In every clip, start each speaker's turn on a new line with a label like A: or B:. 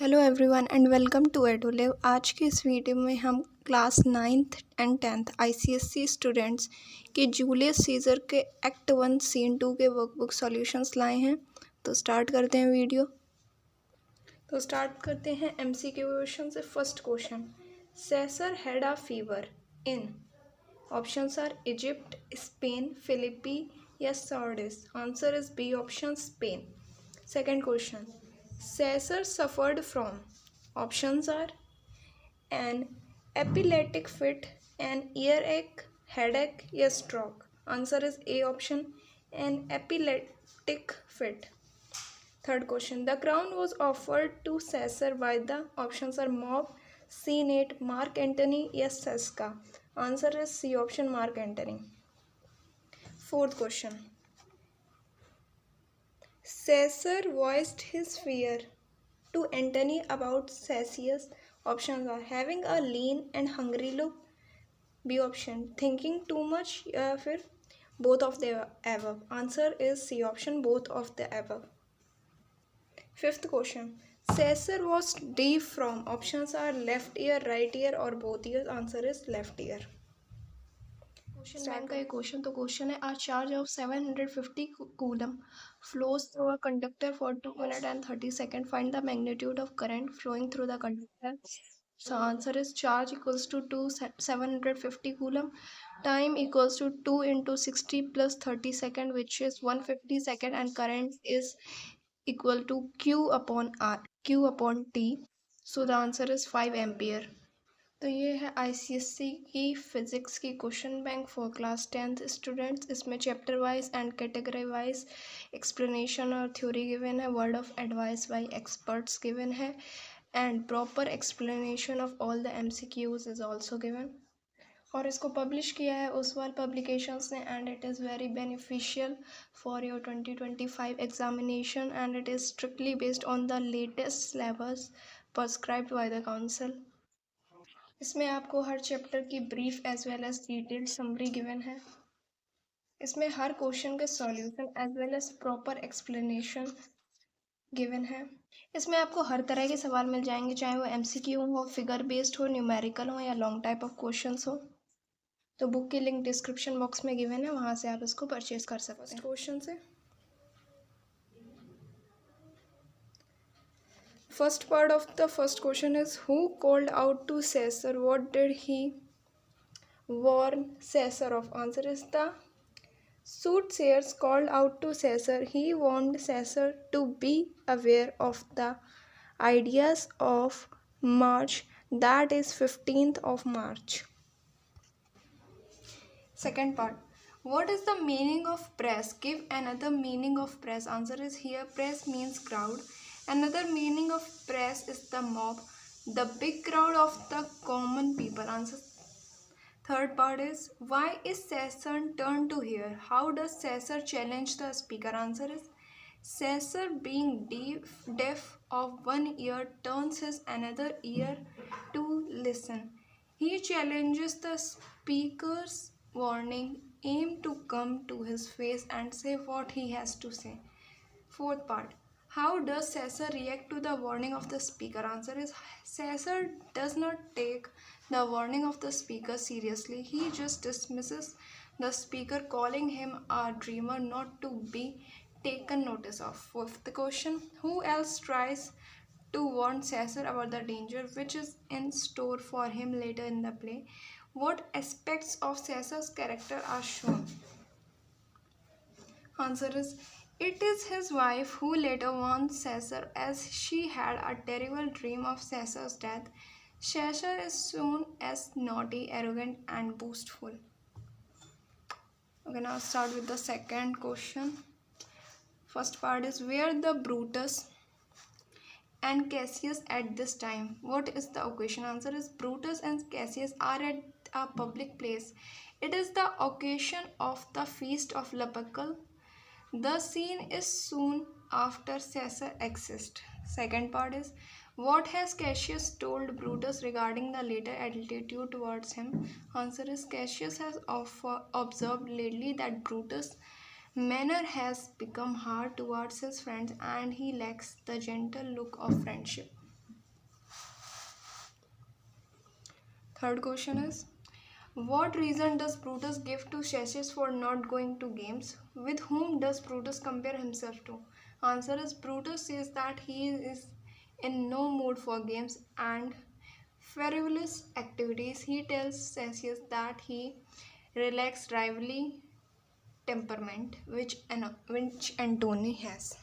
A: Hello everyone and welcome to EDULIV। आज के इस वीडियो में हम class 9th and 10th ICSE students के जूलियस सीजर के एक्ट 1 सीन 2 के वर्कबुक सॉल्यूशंस लाए हैं। तो स्टार्ट करते हैं वीडियो। तो स्टार्ट करते हैं MCQ क्वेश्चन से। First question, Caesar had a fever in options are Egypt, Spain, Philippi या Sardis. Answer is B option, Spain. Second question, Caesar suffered from options are an epileptic fit, an earache, headache, or stroke. Answer is A option, an epileptic fit. Third question, the crown was offered to Caesar by the options are mob, Senate, Mark Antony, or Seneca. Answer is C option, Mark Antony. Fourth question, Caesar voiced his fear to Antony about Cassius. Options are having a lean and hungry look, B option, thinking too much, या फिर both of the above. Answer is C option, both of the above. Fifth question, Caesar was deaf from options are left ear, right ear or both ears. Answer is left ear. Question bank का एक question है a charge of 750 coulomb flows through a conductor for 2 minutes and 30 seconds. Find the magnitude of current flowing through the conductor. So answer is charge equals to 750 coulomb, time equals to 2 into 60 plus 30 second, which is 150 second, and current is equal to Q upon T. So the answer is 5 ampere. तो ये है ICSE की physics की question bank for class 10th students. इसमें chapter wise and category wise explanation और theory given है, word of advice by experts given है, and proper explanation of all the MCQs is also given. और इसको publish किया है Oswal publications ने, and it is very beneficial for your 2025 examination, and it is strictly based on the latest syllabus prescribed by the council. इसमें आपको हर chapter की brief as well as detailed summary given है। इसमें हर question के solution as well as proper explanation given है। इसमें आपको हर तरह के सवाल मिल जाएंगे, चाहे वो MCQ हो, फिगर बेस्ड हो, न्यूमेरिकल हो या लॉन्ग टाइप ऑफ क्वेश्चंस हो। तो बुक की लिंक डिस्क्रिप्शन बॉक्स में गिवन है, वहाँ से आप इसको परचेज कर सकते हैं। क्वेश्चन से first part of the first question is, who called out to Caesar? What did he warn Caesar of? Answer is the soothsayers called out to Caesar. He warned Caesar to be aware of the ideas of March, that is 15th of March. Second part, what is the meaning of press? Give another meaning of press. Answer is here, press means crowd. Another meaning of press is the mob, the big crowd of the common people. Answer. Third part is, why is Caesar turned to hear? How does Caesar challenge the speaker? Answer is, Caesar being deaf of one ear turns his another ear to listen. He challenges the speaker's warning, aim to come to his face and say what he has to say. Fourth part, how does Caesar react to the warning of the speaker? Answer is, Caesar does not take the warning of the speaker seriously. He just dismisses the speaker, calling him a dreamer not to be taken notice of. Fifth question, who else tries to warn Caesar about the danger which is in store for him later in the play? What aspects of Caesar's character are shown? Answer is, it is his wife who later warns Caesar as she had a terrible dream of Caesar's death. Caesar is shown as naughty, arrogant and boastful. Okay, now start with the second question. First part is, where the Brutus and Cassius at this time? What is the occasion? Answer is, Brutus and Cassius are at a public place. It is the occasion of the feast of Lupercal. The scene is soon after Caesar exists. Second part is, what has Cassius told Brutus regarding the later attitude towards him? Answer is, Cassius has observed lately that Brutus' manner has become hard towards his friends and he lacks the gentle look of friendship. Third question is, what reason does Brutus give to Cassius for not going to games? With whom does Brutus compare himself to? Answer is, Brutus says that he is in no mood for games and frivolous activities. He tells Cassius that he lacks rivalry temperament, which Antony has.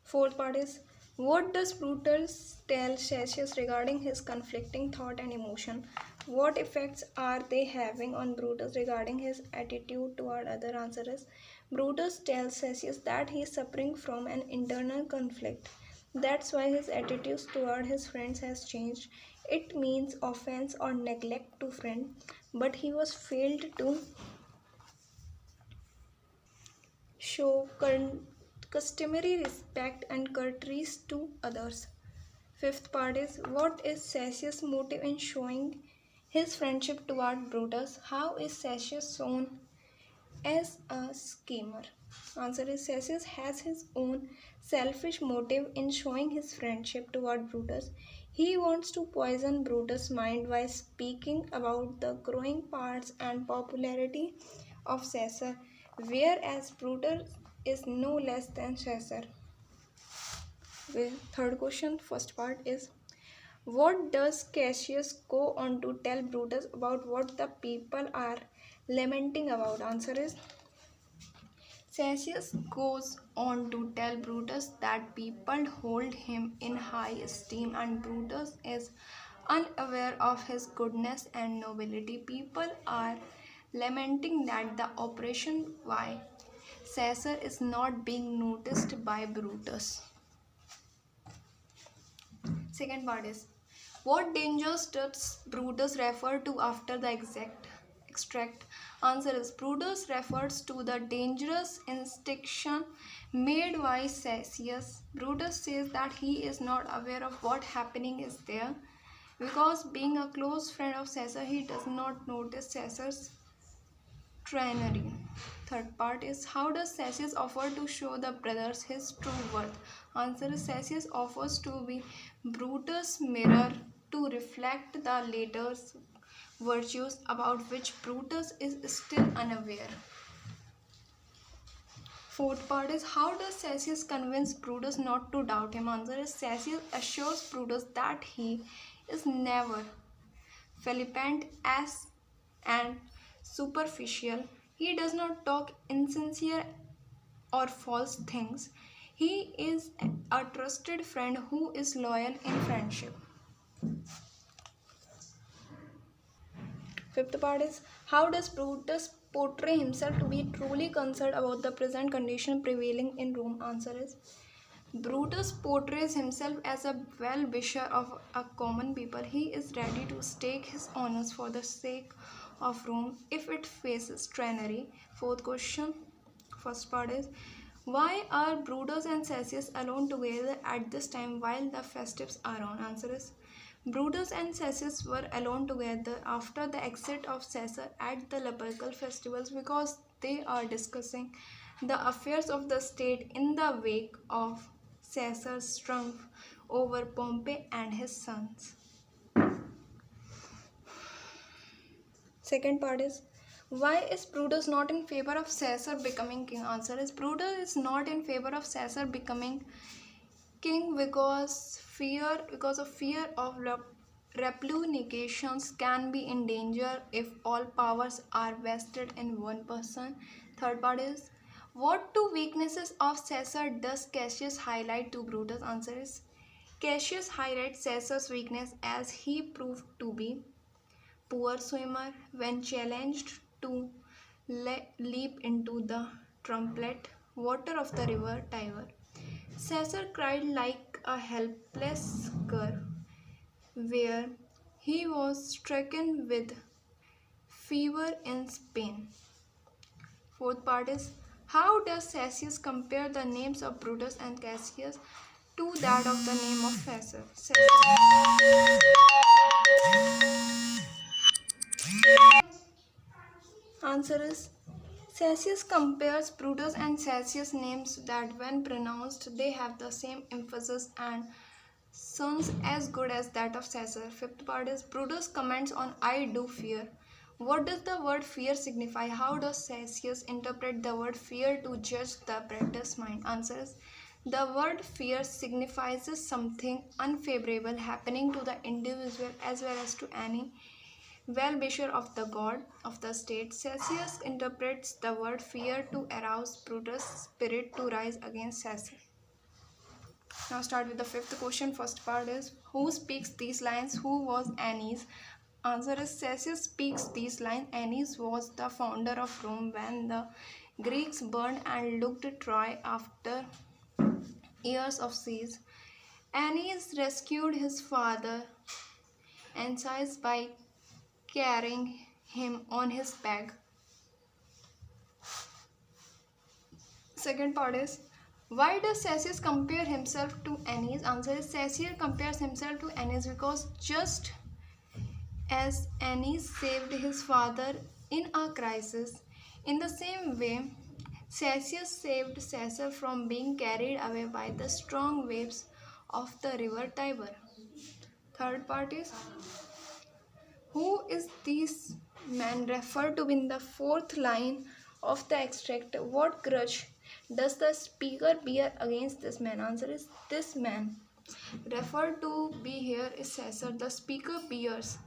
A: Fourth part is, what does Brutus tell Cassius regarding his conflicting thought and emotion? What effects are they having on Brutus regarding his attitude toward other? Answer is, Brutus tells Cassius that he is suffering from an internal conflict. That's why his attitudes toward his friends has changed. It means offense or neglect to friend, but he was failed to show customary respect and courtesy to others. Fifth part is, what is Cassius' motive in showing his friendship toward Brutus? How is Cassius shown as a schemer? Answer is, Cassius has his own selfish motive in showing his friendship toward Brutus. He wants to poison Brutus' mind by speaking about the growing parts and popularity of Caesar, whereas Brutus is no less than Caesar. The third question, first part is, what does Cassius go on to tell Brutus about what the people are lamenting about? Answer is, Cassius goes on to tell Brutus that people hold him in high esteem and Brutus is unaware of his goodness and nobility. People are lamenting that the operation why Caesar is not being noticed by Brutus. Second part is, what dangers does Brutus refer to after the extract? Answer is, Brutus refers to the dangerous instinction made by Cassius. Brutus says that he is not aware of what happening is there because being a close friend of Caesar, he does not notice Caesar's tyranny. Third part is, how does Cassius offer to show the brothers his true worth? Answer is, Cassius offers to be Brutus' mirror to reflect the latter's virtues about which Brutus is still unaware. Fourth part is, how does Cassius convince Brutus not to doubt him? Answer is, Cassius assures Brutus that he is never flippant as and superficial. He does not talk insincere or false things. He is a trusted friend who is loyal in friendship. Fifth part is, how does Brutus portray himself to be truly concerned about the present condition prevailing in Rome? Answer is, Brutus portrays himself as a well-wisher of a common people. He is ready to stake his honors for the sake of Rome if it faces tyranny. Fourth question, first part is, why are Brutus and Cassius alone together at this time while the festives are on? Answer is, Brutus and Cassius were alone together after the exit of Caesar at the Lupercal festivals because they are discussing the affairs of the state in the wake of Caesar's triumph over Pompey and his sons. Second part is, why is Brutus not in favor of Caesar becoming king? Answer is, Brutus is not in favor of Caesar becoming king because of fear of replications can be in danger if all powers are vested in one person. Third part is, what two weaknesses of Caesar does Cassius highlight to Brutus? Answer is, Cassius highlights Caesar's weakness as he proved to be poor swimmer when challenged to leap into the turbulent water of the river Tiber. Caesar cried like a helpless cur, where he was stricken with fever in Spain. Fourth part is, how does Cassius compare the names of Brutus and Cassius to that of the name of Caesar? Answer is, Cassius compares Brutus and Cassius names that when pronounced they have the same emphasis and sons as good as that of Caesar. Fifth part is Brutus comments on I do fear. What does the word fear signify? How does Cassius interpret the word fear to judge the practice mind? Answers. The word fear signifies something unfavorable happening to the individual as well as to any well-wisher of the god of the state. Cassius interprets the word fear to arouse Brutus' spirit to rise against Caesar. Now start with the fifth question. First part is who speaks these lines? Who was Aeneas? Answer is Cassius speaks these lines. Aeneas was the founder of Rome when the Greeks burned and looked Troy after years of siege. Aeneas rescued his father Anchises by carrying him on his back. Second part is why does Cassius compare himself to Aeneas? Answer is Cassius compares himself to Aeneas because just as Aeneas saved his father in a crisis, in the same way Cassius saved Caesar from being carried away by the strong waves of the river Tiber. Third part is who is this man referred to in the fourth line of the extract? What grudge does the speaker bear against this man? Answer is this man referred to be here is Caesar. The speaker bears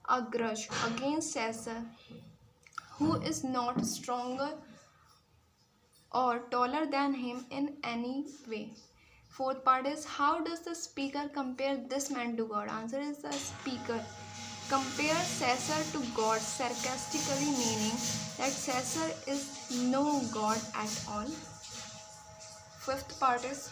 A: a grudge against Caesar, who is not stronger or taller than him in any way. Fourth part is how does the speaker compare this man to God? Answer is the speaker compares Caesar to God, sarcastically meaning that Caesar is no god at all. Fifth part is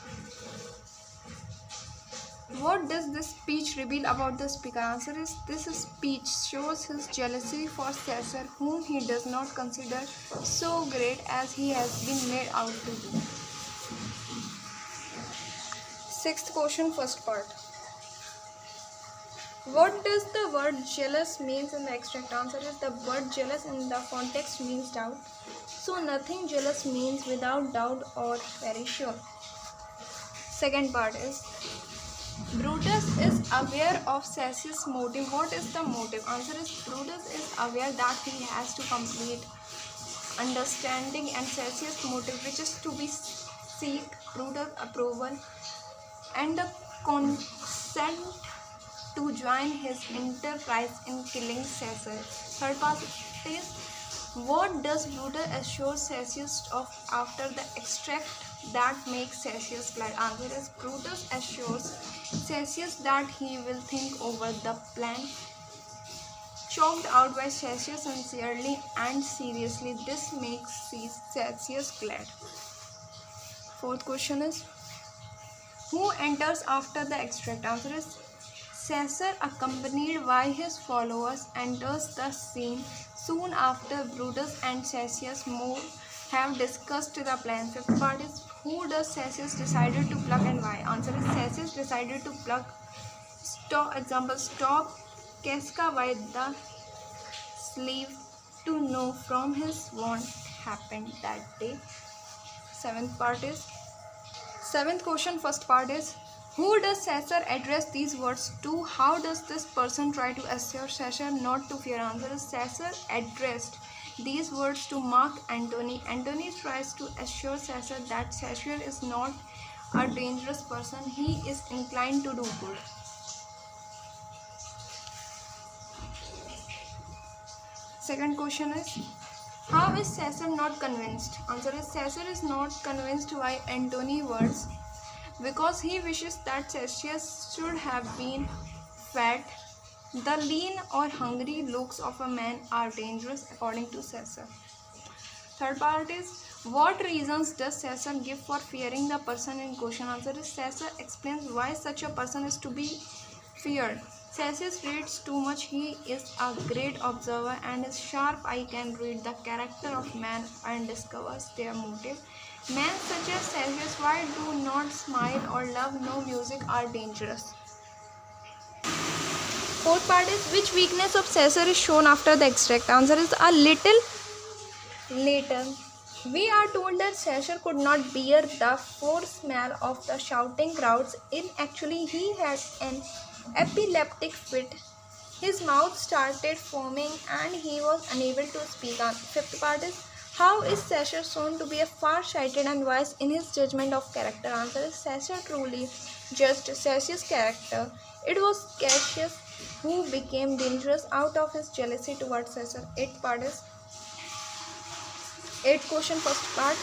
A: what does this speech reveal about the speaker? Answer is this speech shows his jealousy for Caesar, whom he does not consider so great as he has been made out to be. Sixth question, first part. What does the word jealous means in the extract? Answer is the word jealous in the context means doubt. So nothing jealous means without doubt or very sure. Second part is Brutus is aware of Cassius' motive. What is the motive? Answer is Brutus is aware that he has to complete understanding and Cassius' motive, which is to be seek Brutus' approval and the consent to join his enterprise in killing Caesar. Third part is what does Brutus assure Cassius of after the extract that makes Cassius glad? Answer is Brutus assures Cassius that he will think over the plan. Choked out by Cassius sincerely and seriously, this makes Cassius glad. Fourth question is who enters after the extract? Answer is Caesar, accompanied by his followers, enters the scene soon after Brutus and Cassius have discussed the plan. Fifth part is who does Cassius decided to pluck and why? Answer is Cassius decided to pluck stop Casca by the sleeve to know from his what happened that day. Seventh question, first part is who does Caesar address these words to? How does this person try to assure Caesar not to fear? Answer is Caesar addressed these words to Mark Antony. Antony tries to assure Caesar that Caesar is not a dangerous person. He is inclined to do good. Second question is how is Caesar not convinced? Answer is Caesar is not convinced by Antony's words because he wishes that Cassius should have been fat. The lean or hungry looks of a man are dangerous according to Caesar. Third part is what reasons does Caesar give for fearing the person in question? Answer is Caesar explains why such a person is to be feared. Cassius reads too much. He is a great observer and his sharp eye can read the character of man and discovers their motive. Men such as Cassius, why do not smile or love no music are dangerous. Fourth part is which weakness of Caesar is shown after the extract? Answer is a little later. We are told that Caesar could not bear the foul smell of the shouting crowds. Actually, he had an epileptic fit. His mouth started foaming and he was unable to speak. Fifth part is, how is Caesar shown to be a far-sighted and wise in his judgment of character? Answer is, Caesar truly judged Cassius' character. It was Cassius who became dangerous out of his jealousy towards Caesar. Eighth question, first part.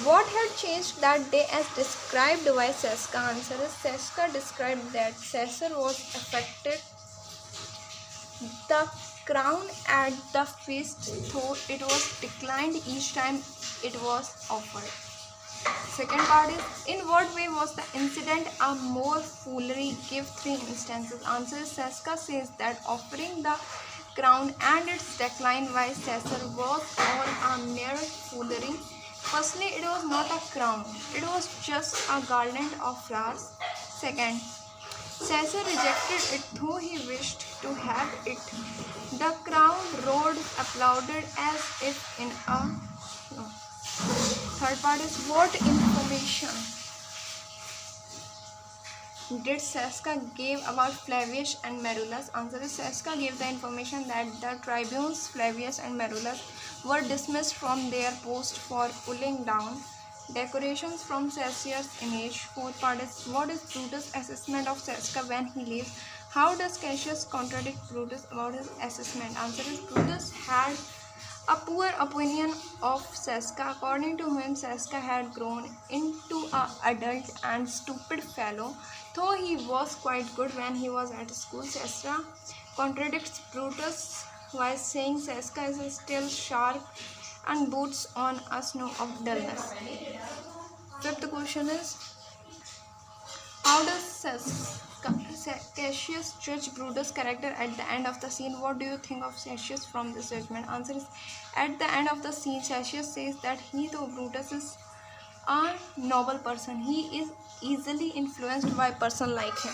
A: What had changed that day as described by Seska? Answer is, Seska described that Caesar was affected the crown at the feast, though it was declined each time it was offered. Second part is, in what way was the incident a more foolery? Give 3 instances. Answer is, Seska says that offering the crown and its decline by Caesar was all a mere foolery. Firstly, it was not a crown, it was just a garland of flowers. Second, Caesar rejected it though he wished to have it. The crowd roared, applauded as if in a... Third part is, what information did Seska give about Flavius and Marulus? Answer is, Seska gave the information that the tribunes Flavius and Marulus were dismissed from their post for pulling down decorations from Cassius' image. Fourth part is, what is Brutus' assessment of Seska when he leaves? How does Cassius contradict Brutus about his assessment? Answer is, Brutus had a poor opinion of Seska, according to whom Seska had grown into an adult and stupid fellow, though he was quite good when he was at school. Seska contradicts Brutus by saying Seska is still sharp and boots on a snow of dullness. Fifth question is, how does Cassius judge Brutus' character at the end of the scene? What do you think of Cassius from this judgment? Answer is, at the end of the scene, Cassius says that though Brutus is a noble person, he is easily influenced by a person like him.